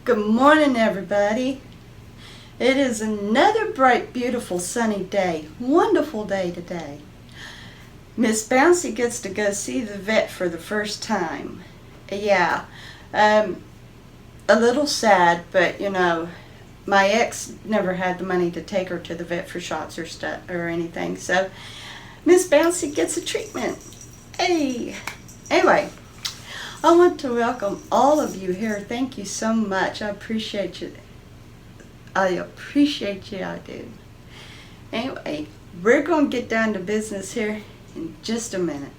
Good morning, everybody. It is another bright, beautiful, sunny day. Wonderful day today. Miss Bouncy gets to go see the vet for the first time. Yeah, a little sad, but my ex never had the money to take her to the vet for shots or stuff or anything. So Miss Bouncy gets a treatment. Hey, anyway. I want to welcome all of you here. Thank you so much. I appreciate you. I do. Anyway, we're going to get down to business here in just a minute.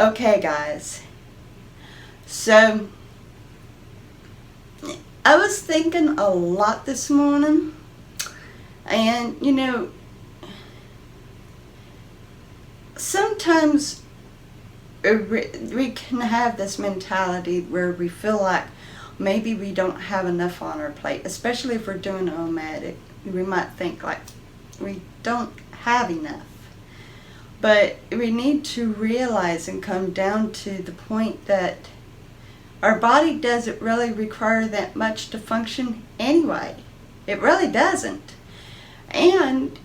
Okay, guys, so I was thinking a lot this morning, and sometimes we can have this mentality where we feel like maybe we don't have enough on our plate, especially if we're doing nomadic. We might think like we don't have enough. But we need to realize and come down to the point that our body doesn't really require that much to function anyway. It really doesn't. And,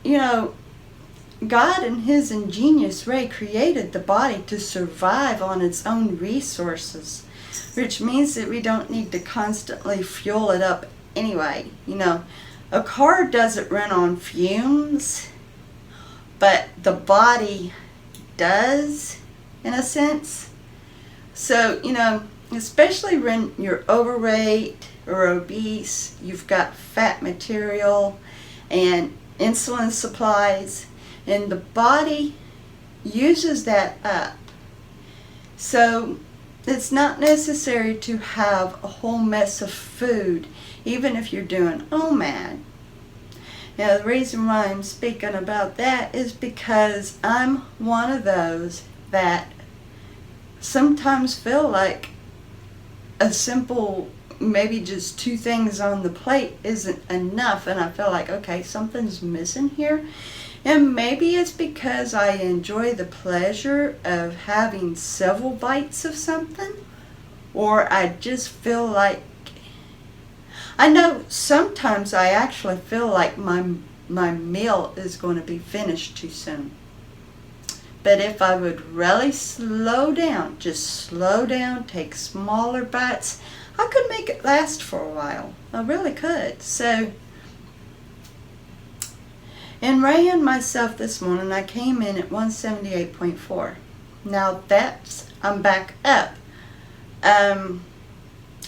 God in His ingenious way created the body to survive on its own resources, which means that we don't need to constantly fuel it up anyway. A car doesn't run on fumes, but the body does, in a sense. So, especially when you're overweight or obese, you've got fat material and insulin supplies, and the body uses that up. So, it's not necessary to have a whole mess of food, even if you're doing OMAD. Now, the reason why I'm speaking about that is because I'm one of those that sometimes feel like a simple, maybe just 2 things on the plate isn't enough, and I feel like, okay, something's missing here. And maybe it's because I enjoy the pleasure of having several bites of something, or I just feel like, I know sometimes I actually feel like my meal is going to be finished too soon. But if I would really slow down, take smaller bites, I could make it last for a while. I really could. So, in weighing myself this morning, I came in at 178.4. Now I'm back up.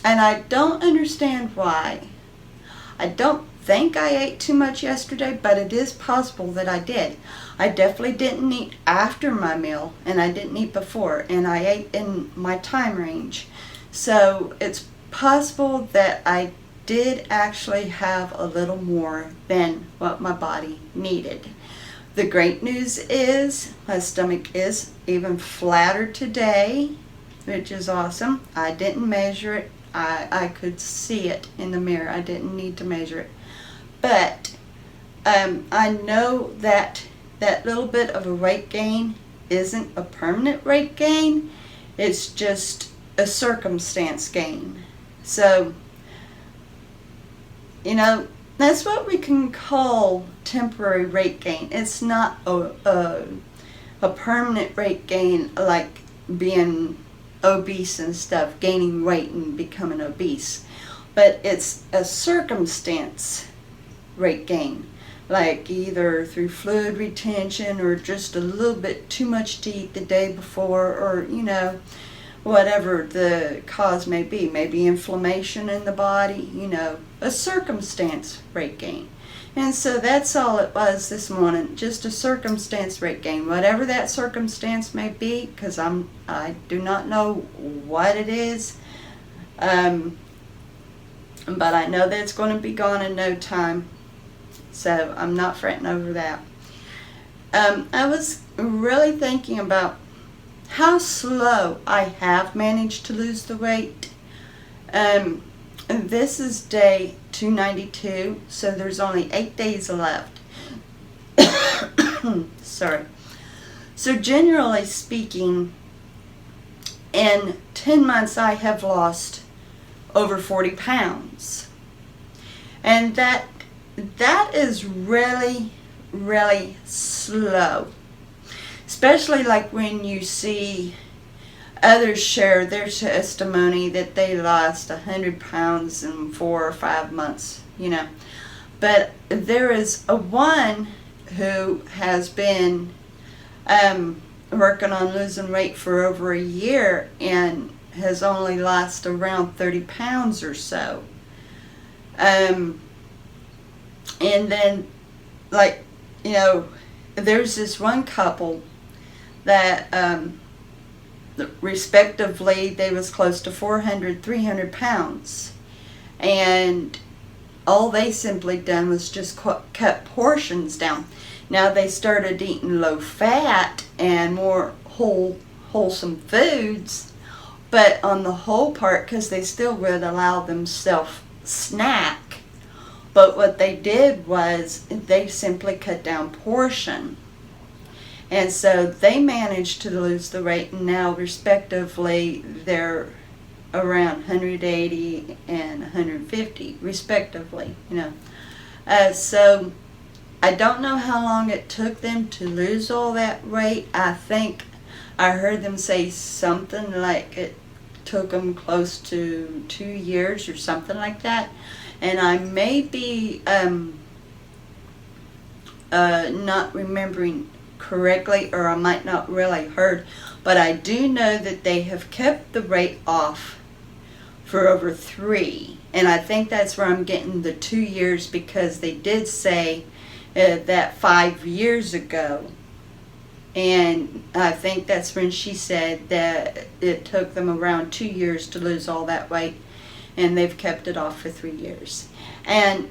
And I don't understand why. I don't think I ate too much yesterday, but it is possible that I did. I definitely didn't eat after my meal, and I didn't eat before, and I ate in my time range. So it's possible that I did actually have a little more than what my body needed. The great news is my stomach is even flatter today, which is awesome. I didn't measure it. I could see it in the mirror. I didn't need to measure it. But I know that that little bit of a weight gain isn't a permanent weight gain. It's just a circumstance gain. So, that's what we can call temporary weight gain. It's not a permanent weight gain like being obese and stuff, gaining weight and becoming obese. But it's a circumstance weight gain, like either through fluid retention or just a little bit too much to eat the day before, or whatever the cause may be, maybe inflammation in the body, a circumstance weight gain. And so that's all it was this morning, just a circumstance weight gain, whatever that circumstance may be, because I do not know what it is, but I know that it's going to be gone in no time, so I'm not fretting over that. I was really thinking about how slow I have managed to lose the weight. And this is day 292, so there's only 8 days left. Sorry. So generally speaking, in 10 months I have lost over 40 pounds. And that is really, really slow. Especially like when you see others share their testimony that they lost 100 pounds in 4 or 5 months, But there is a one who has been working on losing weight for over a year and has only lost around 30 pounds or so. And then, there's this one couple that respectively they was close to 400, 300 pounds, and all they simply done was just cut portions down. Now they started eating low fat and more wholesome foods, but on the whole part, because they still would allow themselves snack, but what they did was they simply cut down portion. And so they managed to lose the weight, and now respectively they're around 180 and 150 respectively, So I don't know how long it took them to lose all that weight. I think I heard them say something like it took them close to 2 years or something like that. And I may be not remembering correctly, or I might not really heard, but I do know that they have kept the weight off for over 3, and I think that's where I'm getting the 2 years, because they did say that 5 years ago, and I think that's when she said that it took them around 2 years to lose all that weight, and they've kept it off for 3 years. And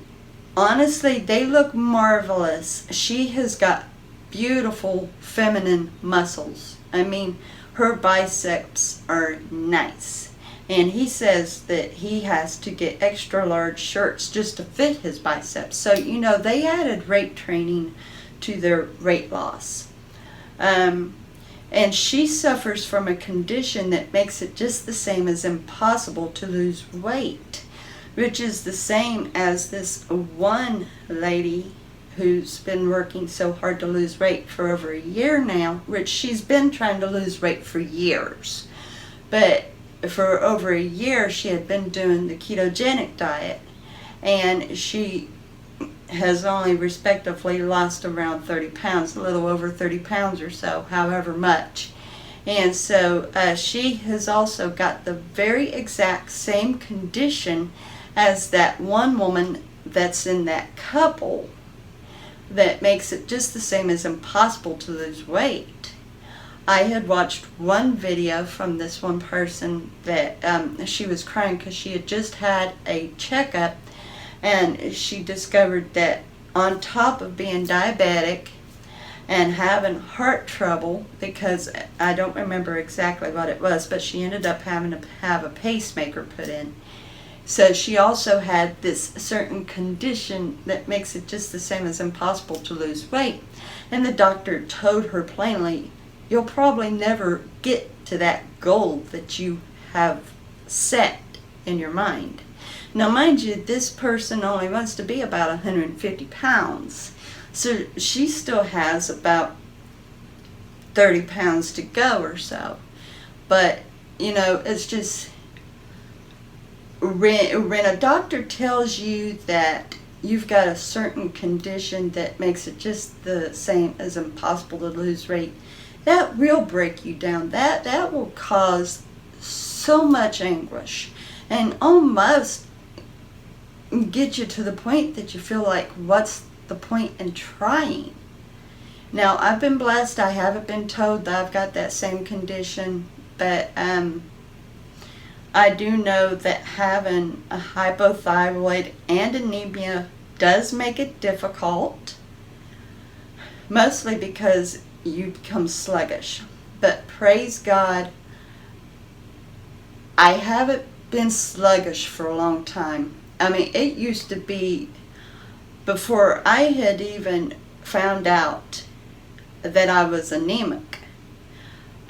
honestly, they look marvelous. She has got beautiful feminine muscles. I mean, her biceps are nice. And he says that he has to get extra large shirts just to fit his biceps. So, they added weight training to their weight loss. And she suffers from a condition that makes it just the same as impossible to lose weight, which is the same as this one lady who's been working so hard to lose weight for over a year now, which she's been trying to lose weight for years. But for over a year, she had been doing the ketogenic diet, and she has only respectively lost around 30 pounds, a little over 30 pounds or so, however much. And so she has also got the very exact same condition as that one woman that's in that couple, that makes it just the same as impossible to lose weight. I had watched one video from this one person that she was crying because she had just had a checkup, and she discovered that on top of being diabetic and having heart trouble, because I don't remember exactly what it was, but she ended up having to have a pacemaker put in. So she also had this certain condition that makes it just the same as impossible to lose weight. And the doctor told her plainly, you'll probably never get to that goal that you have set in your mind. Now, mind you, this person only wants to be about 150 pounds. So she still has about 30 pounds to go or so. But, it's just, when a doctor tells you that you've got a certain condition that makes it just the same as impossible to lose weight, that will break you down. That will cause so much anguish and almost get you to the point that you feel like, what's the point in trying? Now, I've been blessed. I haven't been told that I've got that same condition, but I do know that having a hypothyroid and anemia does make it difficult, mostly because you become sluggish. But praise God, I haven't been sluggish for a long time. I mean, it used to be, before I had even found out that I was anemic,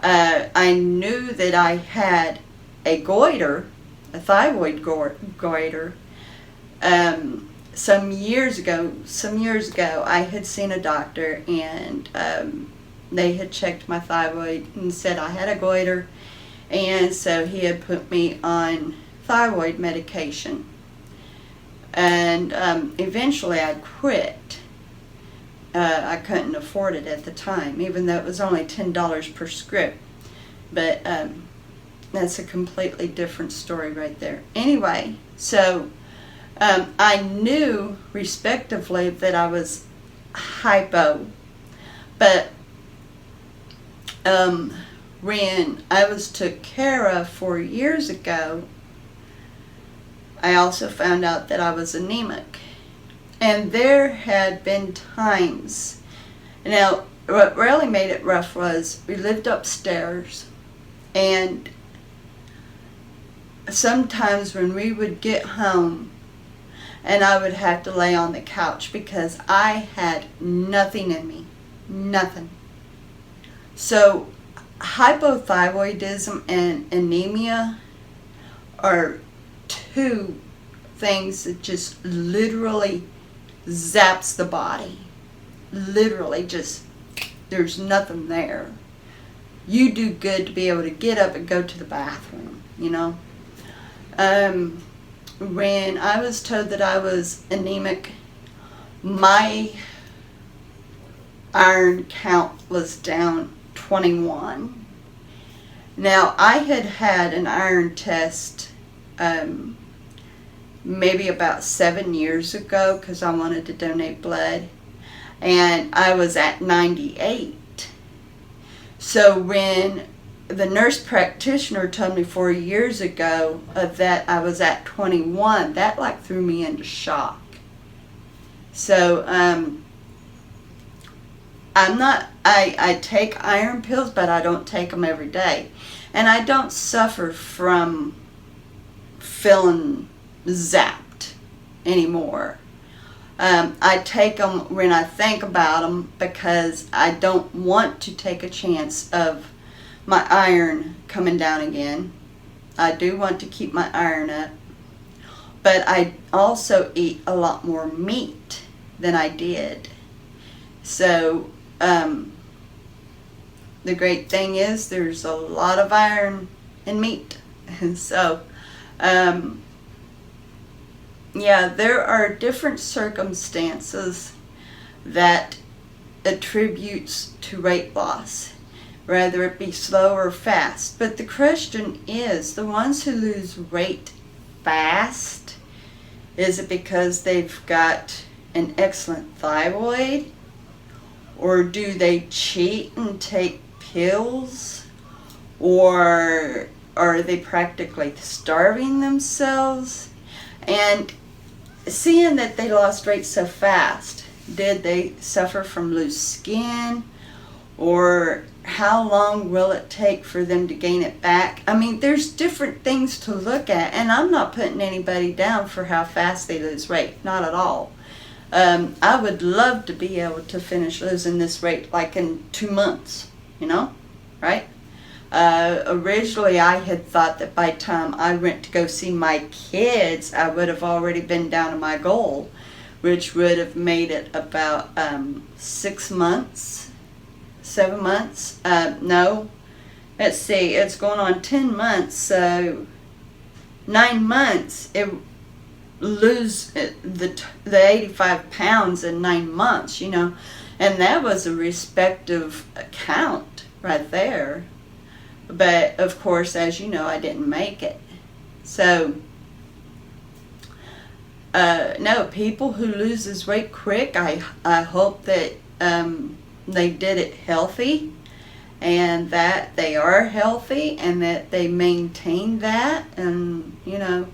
I knew that I had a goiter, a thyroid goiter. Some years ago, I had seen a doctor, and they had checked my thyroid and said I had a goiter, and so he had put me on thyroid medication. And eventually I quit. I couldn't afford it at the time, even though it was only $10 per script. But that's a completely different story right there. Anyway, so I knew respectively that I was hypo, but when I was took care of 4 years ago, I also found out that I was anemic. And there had been times, now what really made it rough was we lived upstairs, and sometimes when we would get home and I would have to lay on the couch because I had nothing in me, nothing. So hypothyroidism and anemia are two things that just literally zaps the body. Literally just, there's nothing there. You do good to be able to get up and go to the bathroom, you know. When I was told that I was anemic, my iron count was down 21. Now, I had had an iron test maybe about 7 years ago because I wanted to donate blood, and I was at 98. So when the nurse practitioner told me 4 years ago that I was at 21, that like threw me into shock. So I take iron pills, but I don't take them every day. And I don't suffer from feeling zapped anymore. I take them when I think about them because I don't want to take a chance of my iron coming down again. I do want to keep my iron up, but I also eat a lot more meat than I did. So the great thing is there's a lot of iron in meat. And so yeah, there are different circumstances that attributes to weight loss, whether it be slow or fast. But the question is, the ones who lose weight fast, is it because they've got an excellent thyroid? Or do they cheat and take pills? Or are they practically starving themselves? And seeing that they lost weight so fast, did they suffer from loose skin? Or how long will it take for them to gain it back? I mean, there's different things to look at, and I'm not putting anybody down for how fast they lose weight, not at all. I would love to be able to finish losing this weight like in 2 months, you know, right? Originally I had thought that by the time I went to go see my kids, I would have already been down to my goal, which would have made it about 6 months, 7 months. No, let's see, it's going on 10 months, so 9 months. lose the 85 pounds in 9 months, you know. And that was a respective count right there. But, of course, as you know, I didn't make it. So, no, people who loses weight quick, I hope that they did it healthy, and that they are healthy, and that they maintain that, and, you know,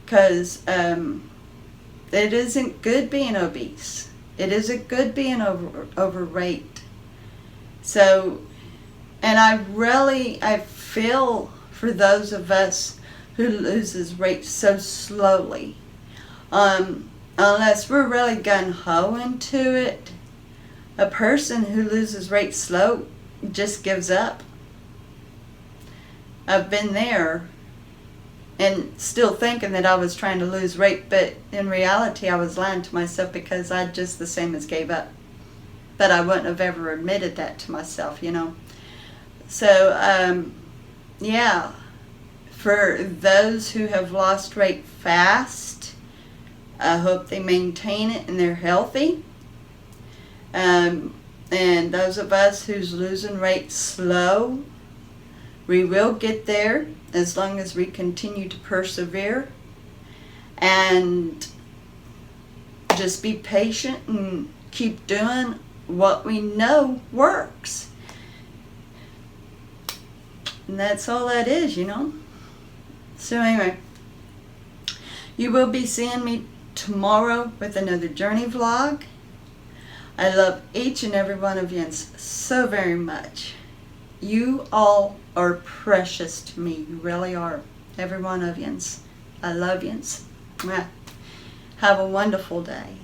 because it isn't good being obese. It isn't good being overweight. So, and I feel for those of us who loses weight so slowly. Unless we're really gung-ho into it, a person who loses weight slow just gives up. I've been there and still thinking that I was trying to lose weight, but in reality I was lying to myself, because I just the same as gave up. But I wouldn't have ever admitted that to myself, you know. So, yeah, for those who have lost weight fast, I hope they maintain it and they're healthy. And those of us who's losing weight slow, we will get there as long as we continue to persevere and just be patient and keep doing what we know works. And that's all that is, you know. So anyway, you will be seeing me tomorrow with another journey vlog. I love each and every one of you so very much. You all are precious to me. You really are. Every one of you. I love you. Have a wonderful day.